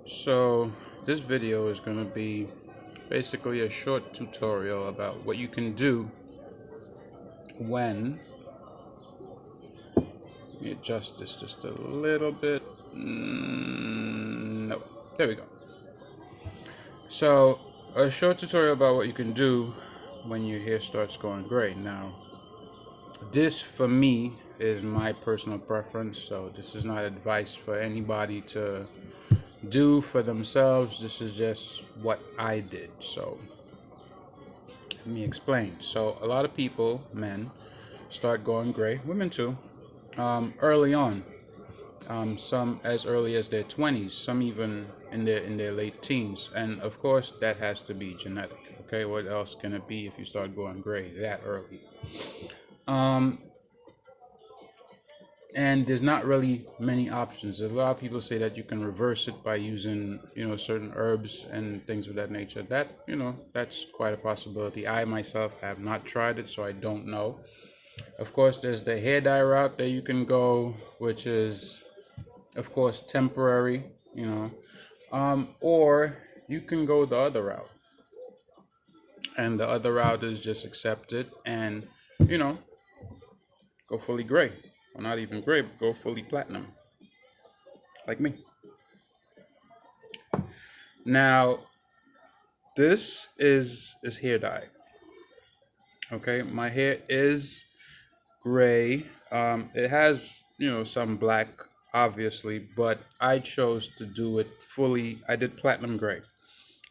So this video is going to be basically a short tutorial about what you can do when, let me adjust this just a little bit. No, there we go. So a short tutorial about what you can do when your hair starts going gray. Now this for me is my personal preference, so this is not advice for anybody to do for themselves. This is just what I did. So let me explain. So a lot of people, men, start going gray, women too, early on. Some as early as their 20s, some even in their late teens, and of course that has to be genetic. Okay, what else can it be if you start going gray that early? And there's not really many options. A lot of people say that you can reverse it by using, certain herbs and things of that nature. That's quite a possibility. I myself have not tried it, so I don't know. Of course, there's the hair dye route that you can go, which is, of course, temporary, or you can go the other route. And the other route is just accept it and, you know, go fully gray. Or not even gray, but go fully platinum, like me. Now, this is hair dye. Okay, my hair is gray. It has, some black, obviously, but I chose to do it fully. I did platinum gray.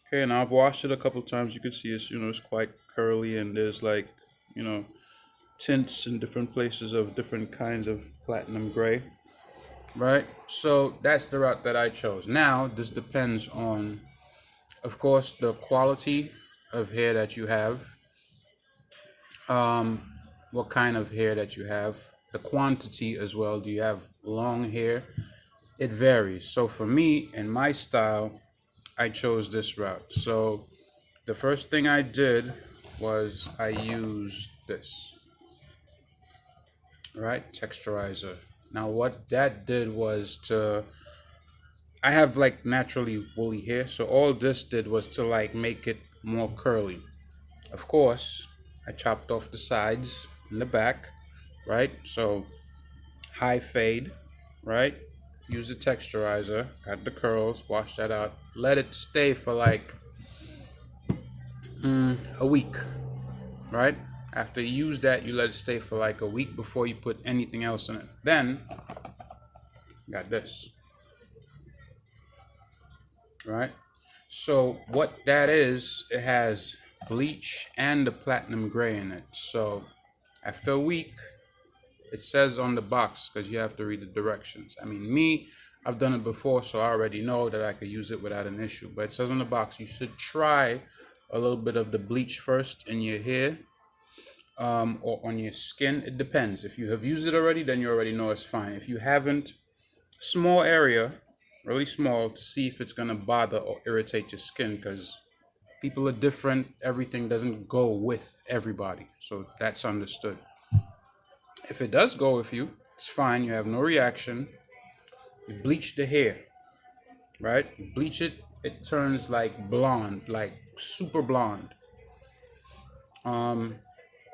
Okay, and I've washed it a couple times. You can see it's quite curly, and there's like, you know, tints in different places of different kinds of platinum gray. Right? So that's the route that I chose. Now, this depends on, of course, the quality of hair that you have, what kind of hair that you have, the quantity as well. Do you have long hair? It varies. So for me and my style, I chose this route. So the first thing I did was I used this, right? Texturizer. Now what that did was I have like naturally woolly hair, so all this did was to like make it more curly. Of course, I chopped off the sides and the back, right? So high fade, right? Use the texturizer, got the curls, wash that out, let it stay for like a week, right? After you use that, you let it stay for like a week before you put anything else in it. Then, got this, right? So what that is, it has bleach and the platinum gray in it. So after a week, it says on the box, because you have to read the directions. I mean, I've done it before, so I already know that I could use it without an issue. But it says on the box, you should try a little bit of the bleach first in your hair, or on your skin. It depends. If you have used it already, then you already know it's fine. If you haven't, small area, really small, to see if it's going to bother or irritate your skin, because people are different. Everything doesn't go with everybody. So that's understood. If it does go with you, it's fine. You have no reaction. You bleach the hair, right? You bleach it, it turns like blonde, like super blonde.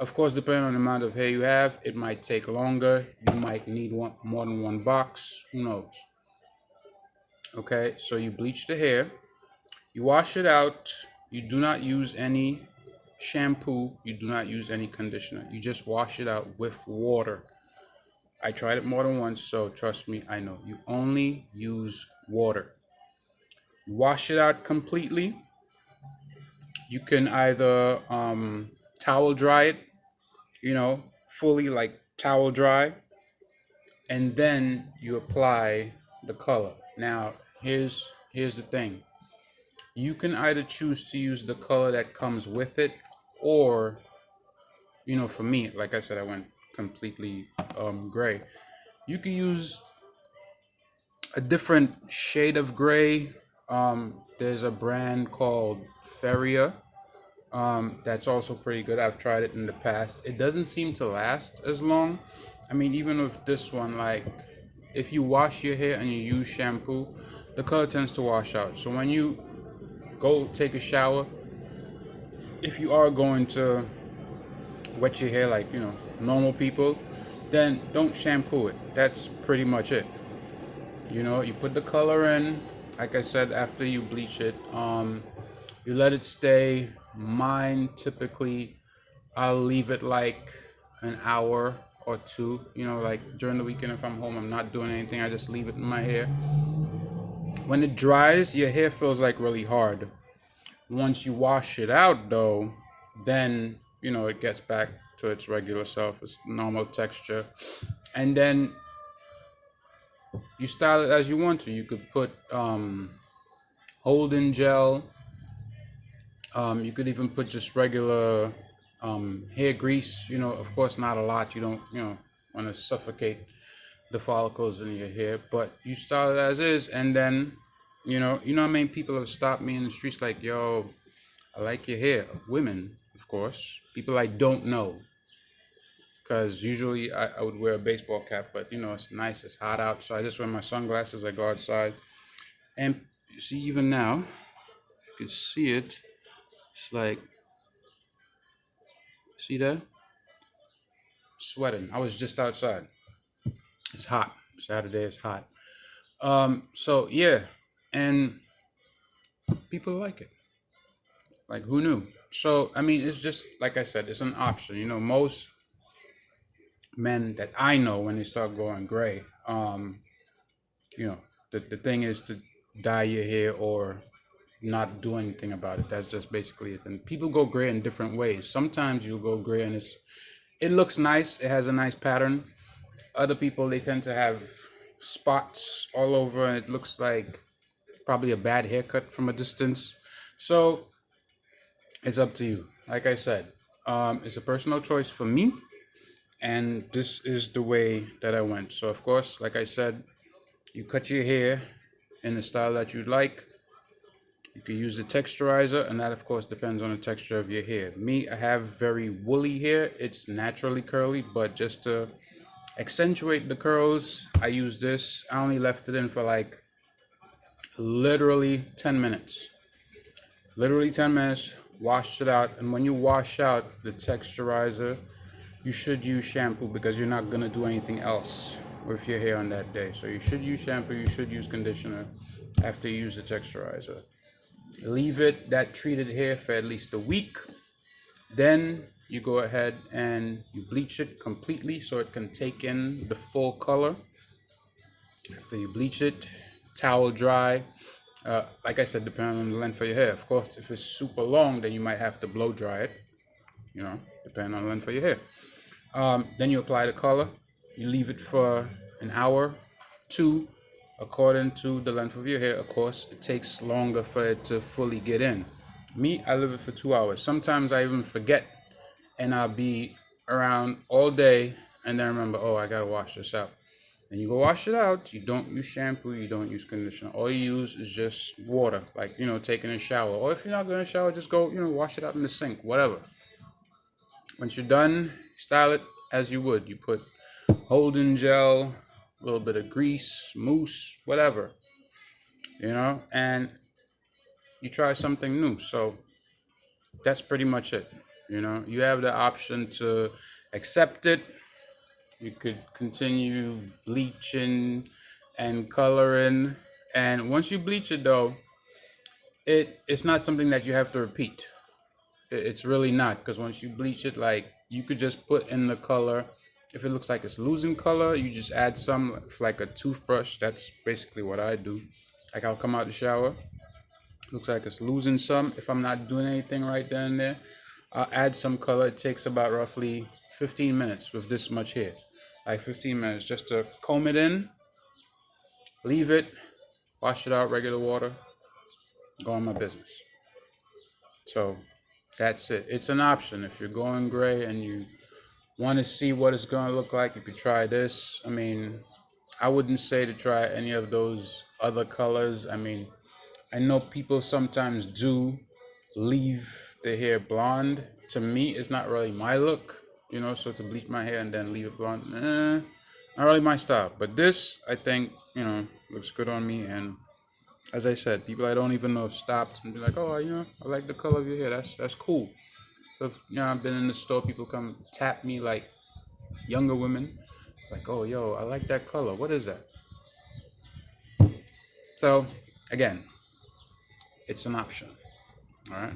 Of course, depending on the amount of hair you have, it might take longer. You might need more than one box. Who knows? Okay, so you bleach the hair. You wash it out. You do not use any shampoo. You do not use any conditioner. You just wash it out with water. I tried it more than once, so trust me, I know. You only use water. You wash it out completely. You can either towel dry it, fully like towel dry, and then you apply the color. Now, here's the thing. You can either choose to use the color that comes with it, or, for me, like I said, I went completely gray. You can use a different shade of gray. There's a brand called Feria. That's also pretty good. I've tried it in the past. It doesn't seem to last as long. I mean, even with this one, like if you wash your hair and you use shampoo, the color tends to wash out. So when you go take a shower, if you are going to wet your hair like, normal people, then don't shampoo it. That's pretty much it. You put the color in, like I said, after you bleach it. You let it stay. Mine typically, I'll leave it like an hour or two. Like during the weekend, if I'm home, I'm not doing anything. I just leave it in my hair. When it dries, your hair feels like really hard. Once you wash it out, though, then it gets back to its regular self, its normal texture, and then you style it as you want to. You could put Holden gel. You could even put just regular hair grease. Of course, not a lot. You don't want to suffocate the follicles in your hair, but you style it as is, and then how many people have stopped me in the streets like, yo, I like your hair. Women, of course. People I don't know. Because usually I would wear a baseball cap, but it's nice, it's hot out. So I just wear my sunglasses, I go outside. And you see, even now, you can see it. It's like, see that? Sweating. I was just outside. It's hot. Saturday is hot. So yeah. And people like it. Like, who knew? So, I mean, it's just, like I said, it's an option. Most men that I know, when they start going gray, you know, the thing is to dye your hair or not do anything about it. That's just basically it. And people go gray in different ways. Sometimes you'll go gray and it looks nice. It has a nice pattern. Other people, they tend to have spots all over and it looks like probably a bad haircut from a distance. So it's up to you. Like I said, it's a personal choice for me, and this is the way that I went. So of course, like I said, you cut your hair in the style that you'd like. You can use the texturizer, and that of course depends on the texture of your hair. Me, I have very woolly hair. It's naturally curly, but just to accentuate the curls, I use this. I only left it in for like literally 10 minutes. Literally 10 minutes, washed it out. And when you wash out the texturizer, you should use shampoo because you're not gonna do anything else with your hair on that day. So you should use shampoo, you should use conditioner after you use the texturizer. Leave it, that treated hair, for at least a week. Then you go ahead and you bleach it completely so it can take in the full color. After you bleach it, towel dry. Like I said, depending on the length of your hair. Of course, if it's super long, then you might have to blow dry it, depending on the length of your hair. Then you apply the color. You leave it for an hour, two, according to the length of your hair. Of course, it takes longer for it to fully get in. Me, I leave it for 2 hours. Sometimes I even forget, and I'll be around all day, and then remember, oh, I gotta wash this out. And you go wash it out. You don't use shampoo. You don't use conditioner. All you use is just water, like taking a shower. Or if you're not gonna shower, just go wash it out in the sink, whatever. Once you're done, style it as you would. You put Holden gel, a little bit of grease, mousse, whatever, and you try something new. So that's pretty much it. You have the option to accept it. You could continue bleaching and coloring. And once you bleach it, though, it's not something that you have to repeat. It's really not, because once you bleach it, like, you could just put in the color. If it looks like it's losing color, you just add some, like a toothbrush. That's basically what I do. Like, I'll come out the shower, looks like it's losing some. If I'm not doing anything right then and there, I'll add some color. It takes about roughly 15 minutes with this much hair. Like 15 minutes just to comb it in, leave it, wash it out, regular water, go on my business. So that's it. It's an option. If you're going gray and you want to see what it's going to look like, you could try this. I mean, I wouldn't say to try any of those other colors. I mean, I know people sometimes do leave their hair blonde. To me, it's not really my look, so to bleach my hair and then leave it blonde, not really my style. But this, I think, looks good on me, and As I said, people I don't even know have stopped and be like, "Oh, I like the color of your hair. That's cool." So, I've been in the store. People come tap me like younger women, like, "Oh, yo, I like that color. What is that?" So, again, it's an option. All right.